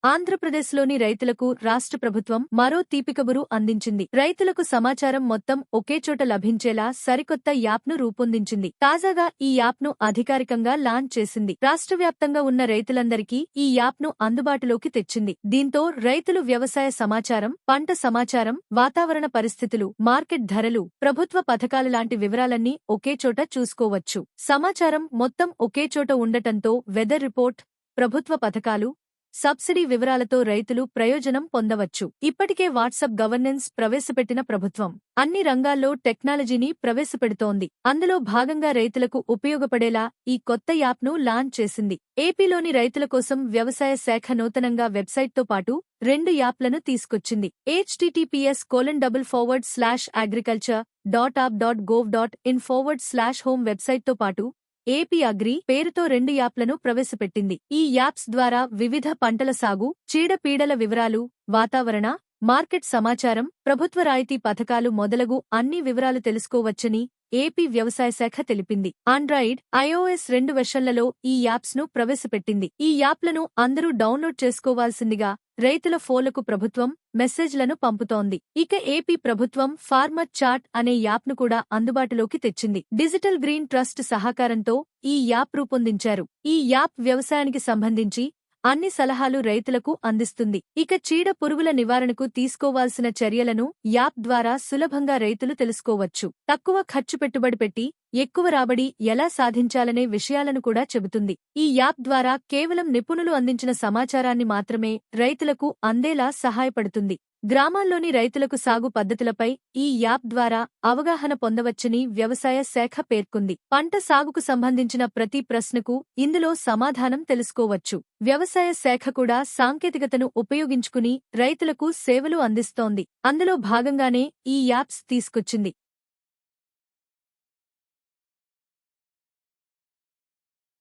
ఆంధ్రప్రదేశ్లోని రైతులకు రాష్ట్ర ప్రభుత్వం మరో తీపికబురు అందించింది. రైతులకు సమాచారం మొత్తం ఒకేచోట లభించేలా సరికొత్త యాప్ను రూపొందించింది. తాజాగా ఈ యాప్ను అధికారికంగా లాంచ్ చేసింది. రాష్ట్రవ్యాప్తంగా ఉన్న రైతులందరికీ ఈ యాప్ను అందుబాటులోకి తెచ్చింది. దీంతో రైతులు వ్యవసాయ సమాచారం, పంట సమాచారం, వాతావరణ పరిస్థితులు, మార్కెట్ ధరలు, ప్రభుత్వ పథకాలు లాంటి వివరాలన్నీ ఒకేచోట చూసుకోవచ్చు. సమాచారం మొత్తం ఒకేచోట ఉండటంతో వెదర్ రిపోర్ట్, ప్రభుత్వ పథకాలు, సబ్సిడీ వివరాలతో రైతులు ప్రయోజనం పొందవచ్చు. ఇప్పటికే వాట్సాప్ గవర్నెన్స్ ప్రవేశపెట్టిన ప్రభుత్వం అన్ని రంగాల్లో టెక్నాలజీని ప్రవేశపెడుతోంది. అందులో భాగంగా రైతులకు ఉపయోగపడేలా ఈ కొత్త యాప్ను లాంచ్ చేసింది. ఏపీలోని రైతుల కోసం వ్యవసాయ శాఖ నూతనంగా వెబ్సైట్తో పాటు 2 యాప్లను తీసుకొచ్చింది. https://agriculture.app.gov.in/home వెబ్సైట్తో పాటు ఏపీ అగ్రి పేరుతో 2 యాప్లను ప్రవేశపెట్టింది. ఈ యాప్స్ ద్వారా వివిధ పంటల సాగు, చీడపీడల వివరాలు, వాతావరణ, మార్కెట్ సమాచారం, ప్రభుత్వ రాయితీ పథకాలు మొదలగు అన్ని వివరాలు తెలుసుకోవచ్చని ఏపీ వ్యవసాయ శాఖ తెలిపింది. ఆండ్రాయిడ్, ఐఓఎస్ 2 వెర్షన్లలో ఈ యాప్స్ను ప్రవేశపెట్టింది. ఈ యాప్లను అందరూ డౌన్లోడ్ చేసుకోవాల్సిందిగా రైతుల ఫోన్లకు ప్రభుత్వం మెసేజ్లను పంపుతోంది. ఇక ఏపీ ప్రభుత్వం ఫార్మర్ చాట్ అనే యాప్ను కూడా అందుబాటులోకి తెచ్చింది. డిజిటల్ గ్రీన్ ట్రస్ట్ సహకారంతో ఈ యాప్ రూపొందించారు. ఈ యాప్ వ్యవసాయానికి సంబంధించి అన్ని సలహాలు రైతులకు అందిస్తుంది. ఇక చీడ పురుగుల నివారణకు తీసుకోవాల్సిన చర్యలను యాప్ ద్వారా సులభంగా రైతులు తెలుసుకోవచ్చు. తక్కువ ఖర్చు పెట్టుబడి పెట్టి ఎక్కువ రాబడి ఎలా సాధించాలనే విషయాలను కూడా చెబుతుంది. ఈ యాప్ ద్వారా కేవలం నిపుణులు అందించిన సమాచారాన్ని మాత్రమే రైతులకు అందేలా సహాయపడుతుంది. గ్రామాల్లోని రైతులకు సాగు పద్ధతులపై ఈ యాప్ ద్వారా అవగాహన పొందవచ్చని వ్యవసాయ శాఖ పేర్కొంది. పంట సాగుకు సంబంధించిన ప్రతి ప్రశ్నకు ఇందులో సమాధానం తెలుసుకోవచ్చు. వ్యవసాయ శాఖ కూడా సాంకేతికతను ఉపయోగించుకుని రైతులకు సేవలు అందిస్తోంది. అందులో భాగంగానే ఈ యాప్స్ తీసుకొచ్చింది.